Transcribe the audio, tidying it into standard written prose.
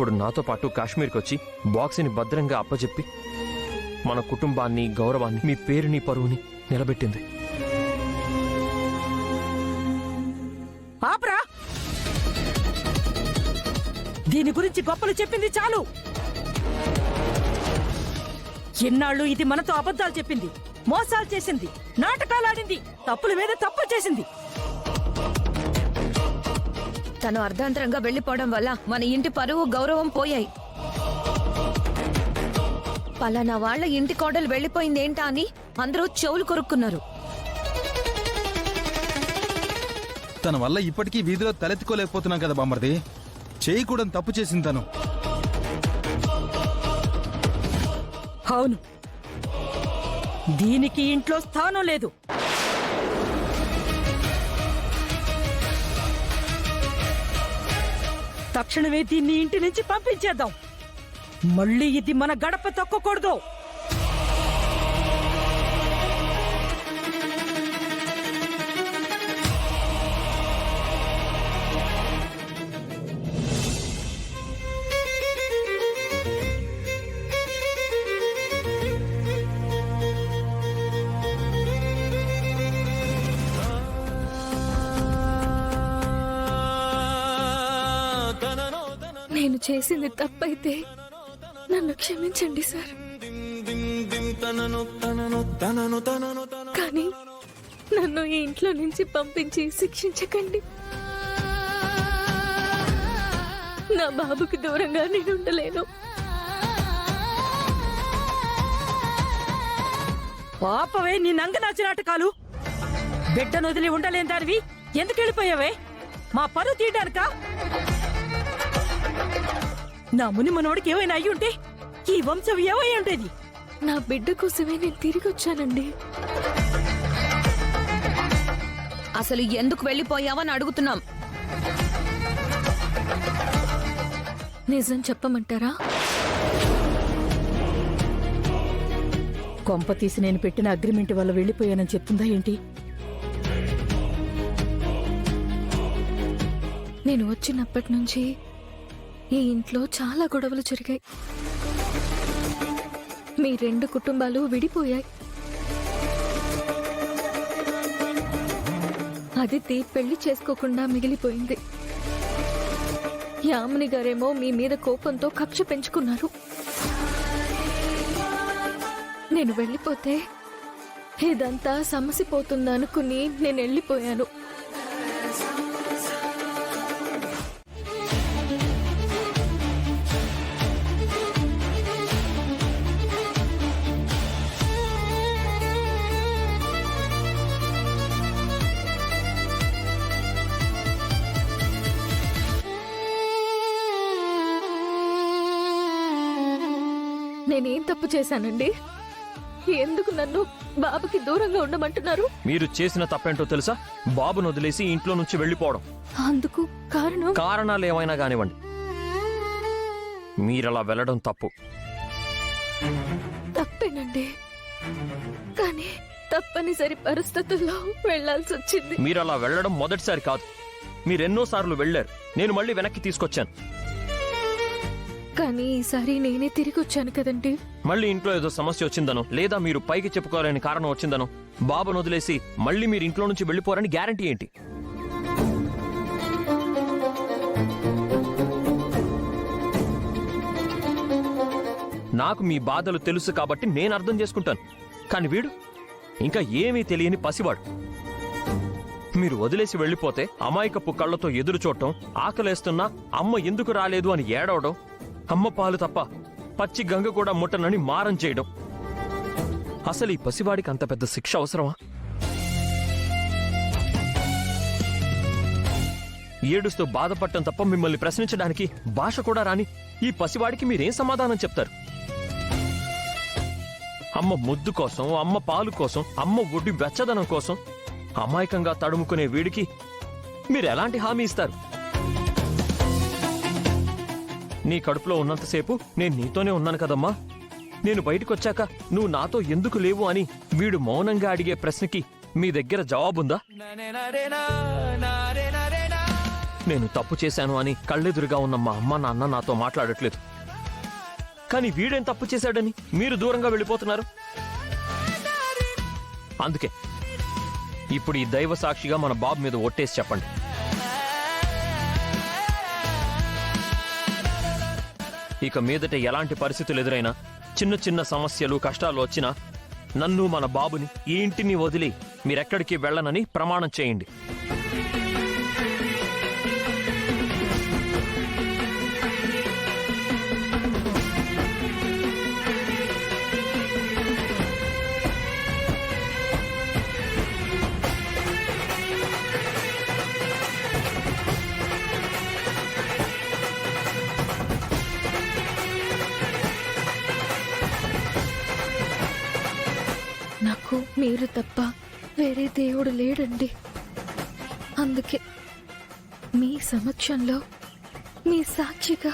ఇప్పుడు నాతో పాటు కాశ్మీర్కి వచ్చి బాక్స్ని భద్రంగా అప్పచెప్పి మన కుటుంబాన్ని, గౌరవాన్ని, మీ పేరుని, పరువుని నిలబెట్టింది. ఆపరా! దీని గురించి గొప్పలు చెప్పింది చాలు. ఎన్నాళ్ళు ఇది మనతో అబద్ధాలు చెప్పింది, మోసాలు చేసింది, నాటకాలాడింది, తప్పుల మీద తప్పులు చేసింది. తను అర్ధాంతరంగా వెళ్లిపోవడం వల్ల మన ఇంటి పరువు, గౌరవం పోయాయి. పలానా వాళ్ళ ఇంటి కోడలు వెళ్లిపోయిందేంటా అని అందరూ చెవులు కొరుక్కున్నారు. తన వల్ల ఇప్పటికీ వీధిలో తలెత్తుకోలేకపోతున్నాం కదా బామ్మర్ది. చేయకూడని తప్పు చేసింది తను. అవును, దీనికి ఇంట్లో స్థానం లేదు. తక్షణమే దీన్ని ఇంటి నుంచి పంపించేద్దాం. మళ్ళీ ఇది మన గడప తొక్కకూడదు. నేను చేసింది తప్పైతే నన్ను క్షమించండి సార్. కానీ నన్ను ఈ ఇంట్లో నుంచి పంపించి శిక్షించకండి. నా బాబుకి దూరంగా నేను ఉండలేను. పాపవే నీ నంగనాచి నాటకాలు. బిడ్డను వదిలి ఉండలేని దానివి ఎందుకు వెళ్ళిపోయావే? మా పరువు తీయడానికా? నా ముని మనోడికి ఏమైనా అయ్యి ఉంటే ఈ వంశం ఏమై ఉండేది? నా బిడ్డ కోసమే నేను తిరిగి వచ్చానండి. అసలు ఎందుకు వెళ్లిపోయావని అడుగుతున్నాం. నిజం చెప్పమంటారా? కొంప తీసి నేను పెట్టిన అగ్రిమెంట్ వల్ల వెళ్లిపోయానని చెప్తుందా ఏంటి? నేను వచ్చినప్పటి నుంచి ఈ ఇంట్లో చాలా గొడవలు జరిగాయి. మీ రెండు కుటుంబాలు విడిపోయాయి. అదితి పెళ్లి చేసుకోకుండా మిగిలిపోయింది. యామిని గారేమో మీ మీద కోపంతో కక్ష పెంచుకున్నారు. నేను వెళ్ళిపోతే ఇదంతా సమసిపోతుందనుకుని నేను వెళ్ళిపోయాను. నేనేం తప్పు చేశానండి? ఎందుకు నన్ను బాబుకి దూరంగా ఉండమంటున్నారు? మీరు చేసిన తప్పేంటో తెలుసా? బాబును వదిలేసి ఇంట్లో నుంచి వెళ్లిపోవడం. అందుకు కారణాలు ఏమైనా కానివ్వండి, మీరలా వెళ్ళడం తప్పు. తప్పేనండి, కానీ తప్పనిసరి పరిస్థితుల్లో వెళ్లాల్సి వచ్చింది. మీరలా వెళ్ళడం మొదటిసారి కాదు, మీరెన్నోసార్లు వెళ్లారు. నేను మళ్ళీ వెనక్కి తీసుకొచ్చాను. కానీ ఈసారి నేనే తిరిగి వచ్చాను కదండి. మళ్ళీ ఇంట్లో ఏదో సమస్య వచ్చిందనో, లేదా మీరు పైకి చెప్పుకోవాలని కారణం వచ్చిందనో బాబును వదిలేసి మళ్ళీ మీరు ఇంట్లో నుంచి వెళ్లిపోరని గ్యారంటీ ఏంటి? నాకు మీ బాధలు తెలుసు కాబట్టి నేను అర్థం చేసుకుంటాను. కానీ వీడు ఇంకా ఏమీ తెలియని పసివాడు. మీరు వదిలేసి వెళ్లిపోతే అమాయకపు కళ్లతో ఎదురు చూడటం, ఆకలేస్తున్నా అమ్మ ఎందుకు రాలేదు అని ఏడవడం, అమ్మ పాలు తప్ప పచ్చి గంగ కూడా ముట్టనని మారం చేయడం. అసలు ఈ పసివాడికి అంత పెద్ద శిక్ష అవసరమా? ఏడుస్తూ బాధపడటం తప్ప మిమ్మల్ని ప్రశ్నించడానికి భాష కూడా రాని ఈ పసివాడికి మీరేం సమాధానం చెప్తారు? అమ్మ ముద్దు కోసం, అమ్మ పాలు కోసం, అమ్మ ఒడ్డి వెచ్చదనం కోసం అమాయకంగా తడుముకునే వీడికి మీరు ఎలాంటి హామీ ఇస్తారు? నీ కడుపులో ఉన్నంతసేపు నేను నీతోనే ఉన్నాను కదమ్మా. నేను బయటకొచ్చాక నువ్వు నాతో ఎందుకు లేవు అని వీడు మౌనంగా అడిగే ప్రశ్నకి మీ దగ్గర జవాబుందా? నేను తప్పు చేశాను అని కళ్ళెదురుగా ఉన్న మా అమ్మ నాన్న నాతో మాట్లాడట్లేదు. కానీ వీడేం తప్పు చేశాడని మీరు దూరంగా వెళ్ళిపోతున్నారు. అందుకే ఇప్పుడు ఈ దైవ సాక్షిగా మన బాబు మీద ఒట్టేసి చెప్పండి. ఇక మీదట ఎలాంటి పరిస్థితులు ఎదురైనా, చిన్న చిన్న సమస్యలు కష్టాలు వచ్చినా నన్ను మన బాబుని ఈ ఇంటిని వదిలి మీరెక్కడికి వెళ్ళనని ప్రమాణం చేయండి. నాకు మీరు తప్ప వేరే దేవుడు లేడండి. అందుకే మీ సమక్షంలో మీ సాక్షిగా